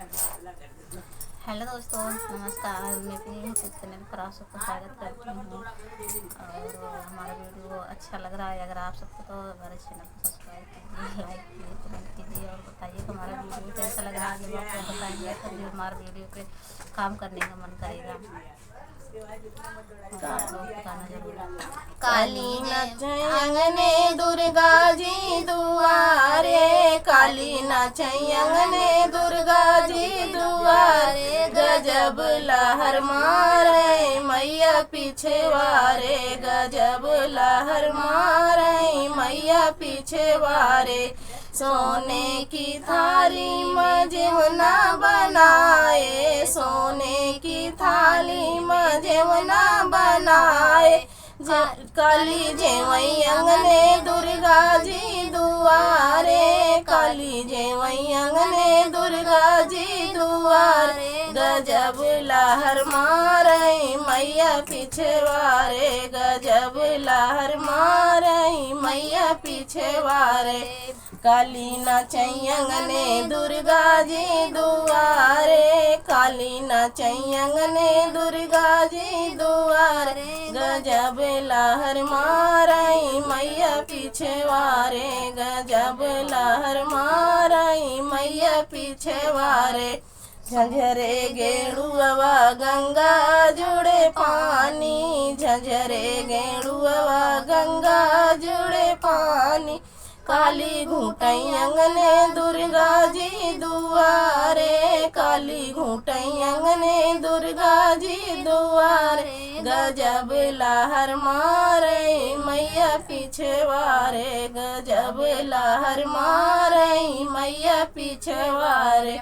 Hello दोस्तों, नमस्कार। मैं अपने यूट्यूब चैनल पर आप सबको स्वागत करती हूँ। और हमारा वीडियो अच्छा लग रहा है अगर आप सबको, तो हमारे चैनल को सब्सक्राइब कीजिए, लाइक कीजिए, कमेंट कीजिए और बताइए कि हमारा वीडियो कैसा लग रहा है। जब आपको बताएंगे तभी हमारे वीडियो पे काम करने का मन करेगा। और आप लोग बताना जरूर। काली नचयंगने दुर्गा जी दुआरे, काली नचयंगने दुर्गा जी दुआरे, गजब लहर मारे मैया पीछे वारे, गजब लहर मारे मैया पीछे वारे। सोने की थाली में जेवना बनाए, सोने की थाली में जेवना बनाए, काली जेवई अंगने दुर्गा जी दुआरे, काली जेवई अंगने दुर्गा जी दुआरे, गजब लहर मारे मैया पीछे वारे, गजब लहर मारे मैया पीछे वारे। काली नचयंगने दुर्गा जी दुआरे, काली नचयंगने दुर्गा जी दुआरे, गजब लहर मारई मैया पीछे वारे, गजब लहर मारई मैया पीछे वारे। झंझरे गेड़ुआ गंगा जुड़े पानी, झंझरे गेड़ुआ गंगा जुड़े पानी, काली घूटई अंगने दुर्गा जी दुआरे, काली घूटई अंगने दुर्गा जी दुआरे, गजब लहर मारे मैया पीछे वारे, गजब लहर मारे मैया पीछे वारे।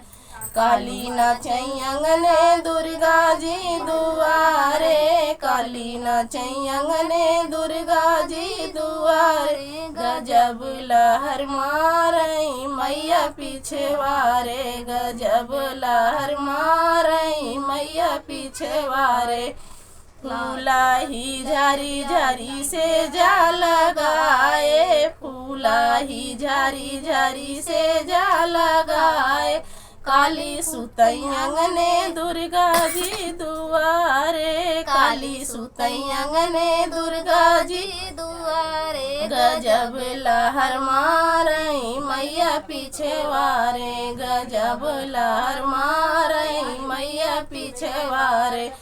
काली नचई अंगने दुर्गा जी दुआरे, काली नचई अंगने दुर्गा जी दुआरे, गजब लहर मारई मैया पीछे वारे, गजब लहर मारई मैया पीछे वारे। फूला ही झारी झारी से जा लगाए, फूला ही झारी झारी से जा लगाए, काली सुतई अंगने दुर्गा जी दुआरे, काली सुतई अंगने दुर्गा जी दुआरे, गजब लहर मारई मैया पीछे वारे, गजब लहर मारई मैया पीछे वारे।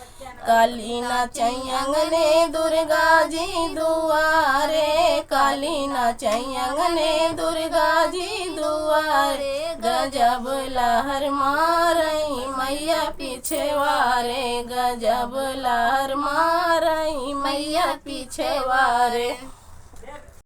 काली नचई अंगने दुर्गा जी दुआरे, काली नचई अंगने दुर्गा जी दुआरे, गजब लहर मारई मैया पीछे वारे, गजब लहर मारई मैया पीछे वारे।